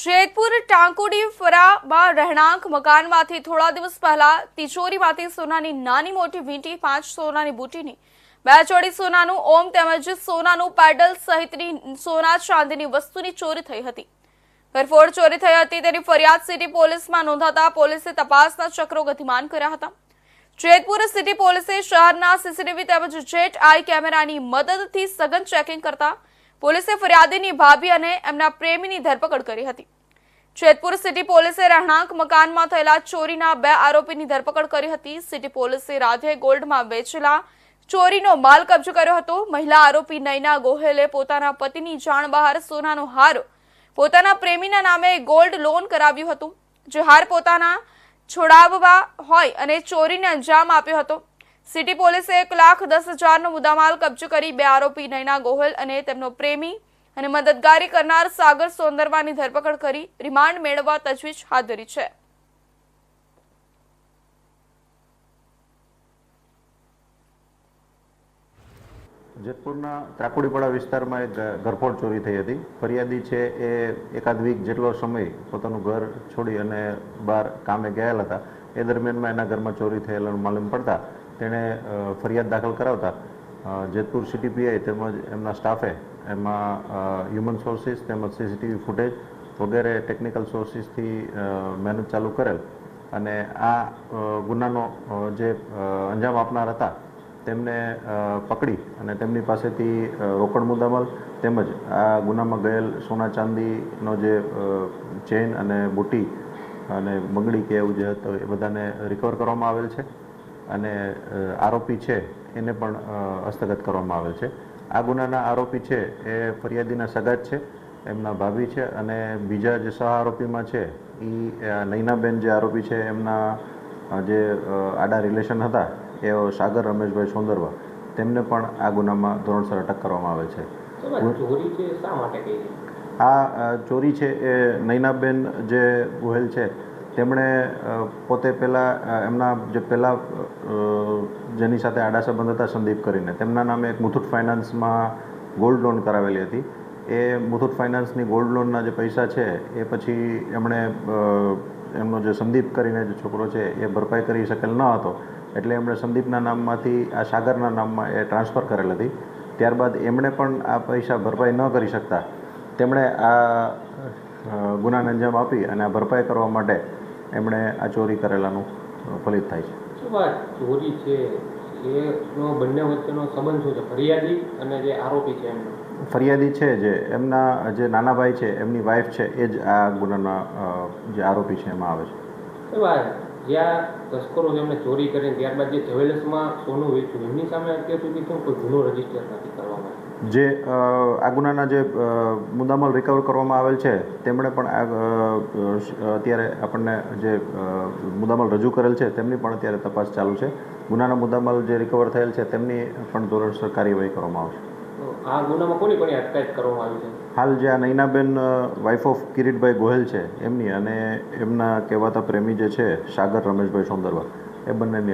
જેતપુર ટાંકોડી ફરામાં રહેણાંક મકાનમાંથી થોડા દિવસ પહેલા તિજોરીમાંથી સોનાની નાની મોટી વીંટી 5 સોનાની બુટીની 2 જોડી સોનાનું ઓમ તેમજ સોનાનું પેડલ સહિતની સોના ચાંદીની વસ્તુની ચોરી થઈ હતી. ઘરફોડ ચોરી થઈ હતી તેની ફરિયાદ સિટી પોલીસમાં નોંધાતા પોલીસે તપાસના ચક્રો ગતિમાન કર્યા હતા. જેતપુર સિટી પોલીસે શહેરના સીસીટીવી તેમજ જેટ આઈ કેમેરાની મદદથી સઘન ચેકિંગ કરતા પોલીસે ફરિયાદીની ભાભી અને એમના પ્રેમીની ધરપકડ કરી હતી. જેતપુર સિટી પોલીસે રહેણાંક મકાનમાં થયેલા ચોરીના 2 આરોપીની ધરપકડ કરી હતી. સિટી પોલીસે રાધે ગોલ્ડમાં વેચેલા ચોરીનો માલ કબજે કર્યો હતો. મહિલા આરોપી નૈના ગોહેલે પોતાના પતિની જાણ બહાર સોનાનો હાર પોતાના પ્રેમીના નામે ગોલ્ડ લોન કરાવ્યું હતું, જે હાર પોતાના છોડાવવા હોય અને ચોરીને અંજામ આપ્યો હતો. સિટી પોલીસે 1,10,000નો મુદ્દામાલ કબજે કરી 2 આરોપી નૈના ગોહેલ અને તેમનો પ્રેમી અને મદદગારી કરનાર સાગર સોંદરવાની ધરપકડ કરી રિમાન્ડ મેળવવા તજવીજ હાથ ધરી છે. જેતપુરના ત્રાકુડીપાડા વિસ્તારમાં એક ઘરફોડ ચોરી થઈ હતી. ફરિયાદી છે એ એકાદ વીક જેટલો સમય પોતાનું ઘર છોડી અને બહાર કામે ગયેલા હતા. એ દરમિયાનમાં એના ઘરમાં ચોરી થયેલાનું માલુમ પડતા તેણે ફરિયાદ દાખલ કરાવતા જેતપુર સિટી પીઆઈ તેમજ એમના સ્ટાફે એમાં હ્યુમન સોર્સિસ તેમજ સીસીટીવી ફૂટેજ વગેરે ટેકનિકલ સોર્સિસથી મહેનત ચાલુ કરેલ અને આ ગુનાનો જે અંજામ આપનાર હતા તેમને પકડી અને તેમની પાસેથી રોકડ મુદ્દામાલ તેમજ આ ગુનામાં ગયેલ સોના ચાંદીનો જે ચેઇન અને બુટી અને બંગડી કે એવું જે હતું એ બધાને રિકવર કરવામાં આવેલ છે અને આરોપી છે એને પણ હસ્તગત કરવામાં આવેલ છે. આ ગુનાના આરોપી છે એ ફરિયાદીના સગા જ છે, એમના ભાભી છે અને બીજા જે સહ આરોપીમાં છે એ નૈનાબેન જે આરોપી છે એમના જે આડા રિલેશન હતા એ સાગર રમેશભાઈ સોંદરવા, તેમને પણ આ ગુનામાં ધોરણસર અટક કરવામાં આવે છે. આ ચોરી છે એ નૈનાબેન જે ગોહેલ છે તેમણે પોતે પહેલાં એમના જે પહેલાં જેની સાથે આડા સંબંધ હતા સંદીપ કરીને તેમના નામે એક મુથુટ ફાઇનાન્સમાં ગોલ્ડ લોન કરાવેલી હતી. એ મુથુટ ફાઇનાન્સની ગોલ્ડ લોનના જે પૈસા છે એ પછી એમણે એમનો જે સંદીપ કરીને જે છોકરો છે એ ભરપાઈ કરી શકેલ ન હતો એટલે એમણે સંદીપના નામમાંથી આ સાગરના નામમાં એ ટ્રાન્સફર કરેલ હતી. ત્યારબાદ એમણે પણ આ પૈસા ભરપાઈ ન કરી શકતા તેમણે આ ગુનાને અંજામ આપી અને આ ભરપાઈ કરવા માટે એમણે આ ચોરી કરેલાનું ફલિત થાય છે. ચોરી છે એનો બંને વચ્ચેનો સંબંધ શું છે? ફરિયાદી અને જે આરોપી છે એમનો? ફરિયાદી છે જે એમના જે નાના ભાઈ છે એમની વાઈફ છે એ જ આ ગુનાના જે આરોપી છે એમાં આવે છે. જ્યાં તસ્કરો જેમણે ચોરી કરીને ત્યારબાદ જે જ્વેલર્સમાં સોનું વેચ્યું એમની સામે અત્યાર સુધી કોઈ ગુનો રજીસ્ટર નથી કરવામાં? જે આ ગુનાના જે મુદ્દામાલ રિકવર કરવામાં આવેલ છે તેમણે પણ અત્યારે આપણને જે મુદ્દામાલ રજૂ કરેલ છે તેમની પણ અત્યારે તપાસ ચાલુ છે. ગુનાના મુદ્દામાલ જે રિકવર થયેલ છે તેમની પણ ધોરણસર કાર્યવાહી કરવામાં આવશે. આ ગુનામાં કોની કોની અટકાયત કરવામાં આવી છે? હાલ જે આ નૈનાબેન વાઇફ ઓફ કિરીટભાઈ ગોહેલ છે એમની અને એમના કહેવાતા પ્રેમી જે છે સાગર રમેશભાઈ સોંદરવા, એ બંનેની